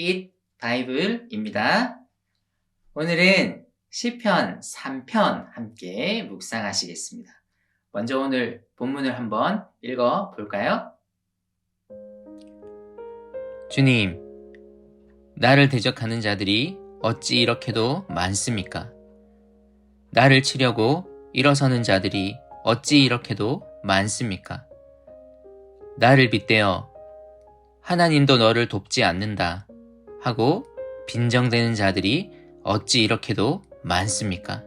It Bible입니다. 오늘은 시편 3편 함께 묵상하시겠습니다. 먼저 오늘 본문을 한번 읽어 볼까요? 주님, 나를 대적하는 자들이 어찌 이렇게도 많습니까? 나를 치려고 일어서는 자들이 어찌 이렇게도 많습니까? 나를 빗대어 하나님도 너를 돕지 않는다 하고 빈정대는 자들이 어찌 이렇게도 많습니까?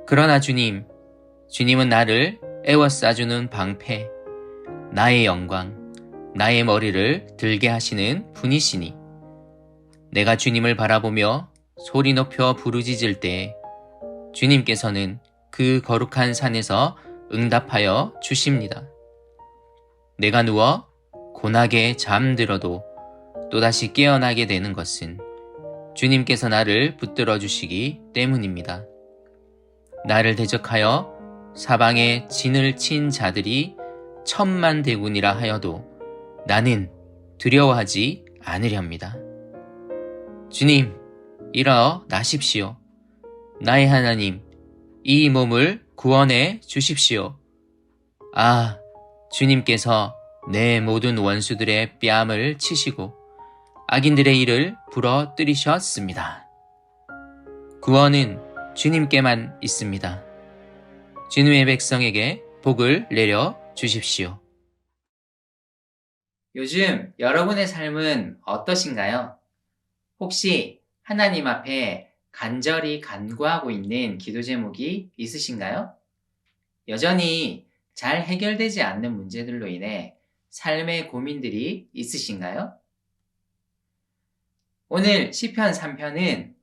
그러나 주님은 나를 에워싸주는 방패, 나의 영광, 나의 머리를 들게 하시는 분이시니 내가 주님을 바라보며 소리 높여 부르짖을 때 주님께서는 그 거룩한 산에서 응답하여 주십니다. 내가 누워 고나게 잠들어도 또다시 깨어나게 되는 것은 주님께서 나를 붙들어 주시기 때문입니다. 나를 대적하여 사방에 진을 친 자들이 천만대군이라 하여도 나는 두려워하지 않으렵니다. 주님, 일어나십시오. 나의 하나님, 이 몸을 구원해 주십시오. 아, 주님께서 내 모든 원수들의 뺨을 치시고 악인들의 일을 부러뜨리셨습니다. 구원은 주님께만 있습니다. 주님의 백성에게 복을 내려 주십시오. 요즘 여러분의 삶은 어떠신가요? 혹시 하나님 앞에 간절히 간구하고 있는 기도 제목이 있으신가요? 여전히 잘 해결되지 않는 문제들로 인해 삶의 고민들이 있으신가요? 오늘 시편 3편은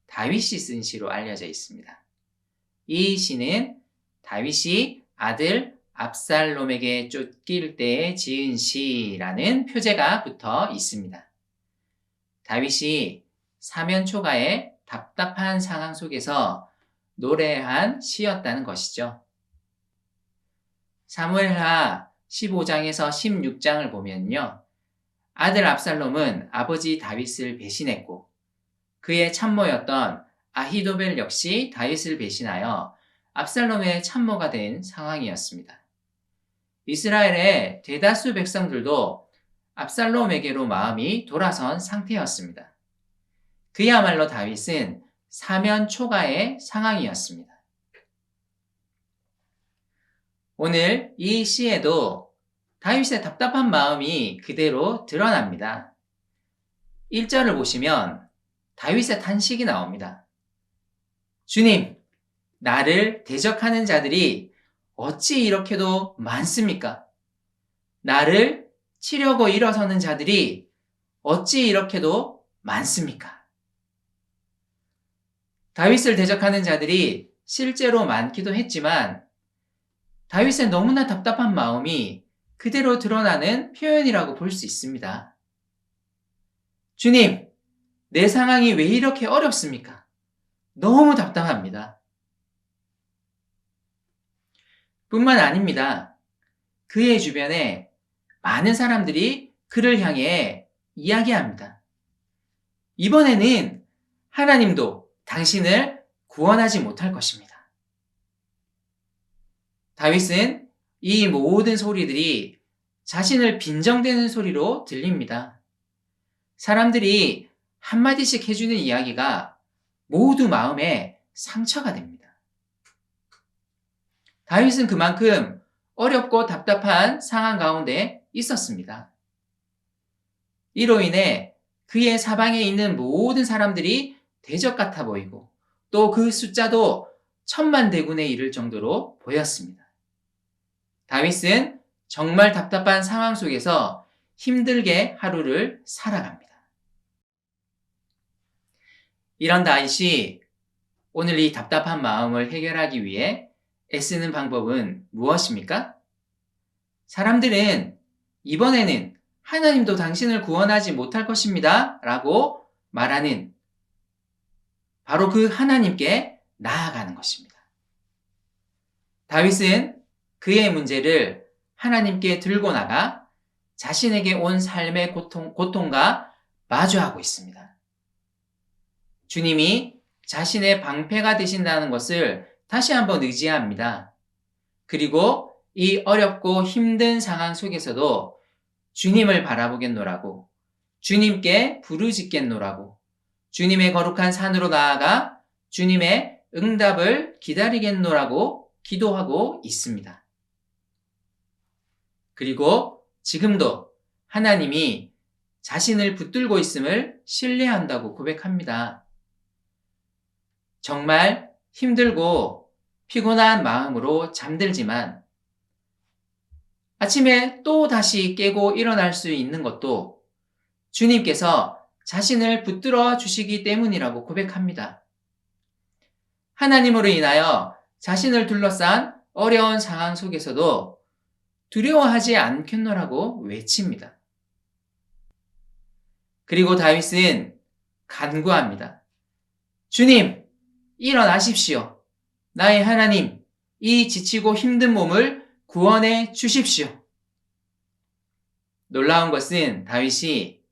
다윗이 쓴 시로 알려져 있습니다. 이 시는 다윗이 아들 압살롬에게 쫓길 때에 지은 시라는 표제가 붙어 있습니다. 다윗이 사면 초가의 답답한 상황 속에서 노래한 시였다는 것이죠. 사무엘하 15장에서 16장을 보면요. 아들 압살롬은 아버지 다윗을 배신했고 그의 참모였던 아히도벨 역시 다윗을 배신하여 압살롬의 참모가 된 상황이었습니다. 이스라엘의 대다수 백성들도 압살롬에게로 마음이 돌아선 상태였습니다. 그야말로 다윗은 사면 초가의 상황이었습니다. 오늘 이 시에도 다윗의 답답한 마음이 그대로 드러납니다. 1절을 보시면 다윗의 탄식이 나옵니다. 주님, 나를 대적하는 자들이 어찌 이렇게도 많습니까? 나를 치려고 일어서는 자들이 어찌 이렇게도 많습니까? 다윗을 대적하는 자들이 실제로 많기도 했지만 다윗의 너무나 답답한 마음이 그대로 드러나는 표현이라고 볼 수 있습니다. 주님, 내 상황이 왜 이렇게 어렵습니까? 너무 답답합니다. 뿐만 아닙니다. 그의 주변에 많은 사람들이 그를 향해 이야기합니다. 이번에는 하나님도 당신을 구원하지 못할 것입니다. 다윗은 이 모든 소리들이 자신을 빈정대는 소리로 들립니다. 사람들이 한마디씩 해주는 이야기가 모두 마음에 상처가 됩니다. 다윗은 그만큼 어렵고 답답한 상황 가운데 있었습니다. 이로 인해 그의 사방에 있는 모든 사람들이 대적 같아 보이고 또 그 숫자도 천만대군에 이를 정도로 보였습니다. 다윗은 정말 답답한 상황 속에서 힘들게 하루를 살아갑니다. 이런 다윗이 오늘 이 답답한 마음을 해결하기 위해 애쓰는 방법은 무엇입니까? 사람들은 이번에는 하나님도 당신을 구원하지 못할 것입니다 라고 말하는 바로 그 하나님께 나아가는 것입니다. 다윗은 그의 문제를 하나님께 들고 나가 자신에게 온 삶의 고통과 마주하고 있습니다. 주님이 자신의 방패가 되신다는 것을 다시 한번 의지합니다. 그리고 이 어렵고 힘든 상황 속에서도 주님을 바라보겠노라고, 주님께 부르짖겠노라고, 주님의 거룩한 산으로 나아가 주님의 응답을 기다리겠노라고 기도하고 있습니다. 그리고 지금도 하나님이 자신을 붙들고 있음을 신뢰한다고 고백합니다. 정말 힘들고 피곤한 마음으로 잠들지만 아침에 또 다시 깨고 일어날 수 있는 것도 주님께서 자신을 붙들어 주시기 때문이라고 고백합니다. 하나님으로 인하여 자신을 둘러싼 어려운 상황 속에서도 두려워하지 않겠노라고 외칩니다. 그리고 다윗은 간구합니다. 주님, 일어나십시오. 나의 하나님, 이 지치고 힘든 몸을 구원해 주십시오. 놀라운 것은 다윗이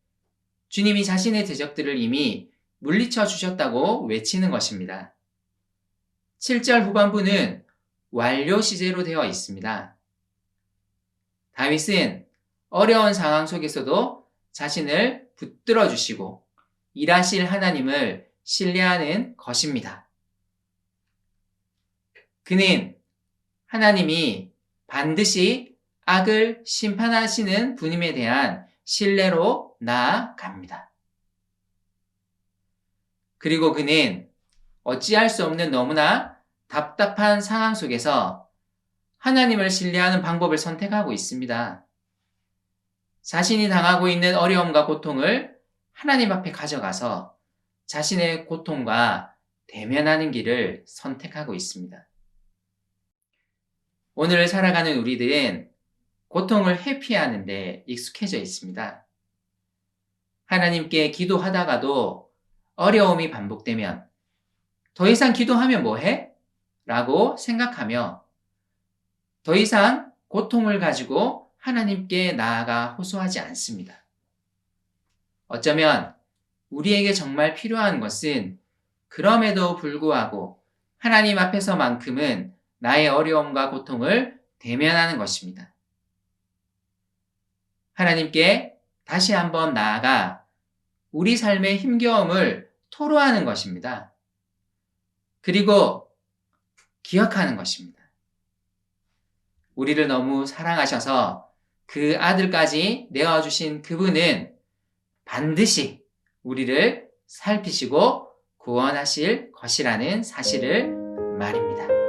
주님이 자신의 대적들을 이미 물리쳐 주셨다고 외치는 것입니다. 7절 후반부는 완료 시제로 되어 있습니다. 다윗은 어려운 상황 속에서도 자신을 붙들어 주시고 일하실 하나님을 신뢰하는 것입니다. 그는 하나님이 반드시 악을 심판하시는 분임에 대한 신뢰로 나아갑니다. 그리고 그는 어찌할 수 없는 너무나 답답한 상황 속에서 하나님을 신뢰하는 방법을 선택하고 있습니다. 자신이 당하고 있는 어려움과 고통을 하나님 앞에 가져가서 자신의 고통과 대면하는 길을 선택하고 있습니다. 오늘 살아가는 우리들은 고통을 회피하는 데 익숙해져 있습니다. 하나님께 기도하다가도 어려움이 반복되면 더 이상 기도하면 뭐해? 라고 생각하며 더 이상 고통을 가지고 하나님께 나아가 호소하지 않습니다. 어쩌면 우리에게 정말 필요한 것은 그럼에도 불구하고 하나님 앞에서만큼은 나의 어려움과 고통을 대면하는 것입니다. 하나님께 다시 한번 나아가 우리 삶의 힘겨움을 토로하는 것입니다. 그리고 기억하는 것입니다. 우리를 너무 사랑하셔서 그 아들까지 내어주신 그분은 반드시 우리를 살피시고 구원하실 것이라는 사실을 말입니다.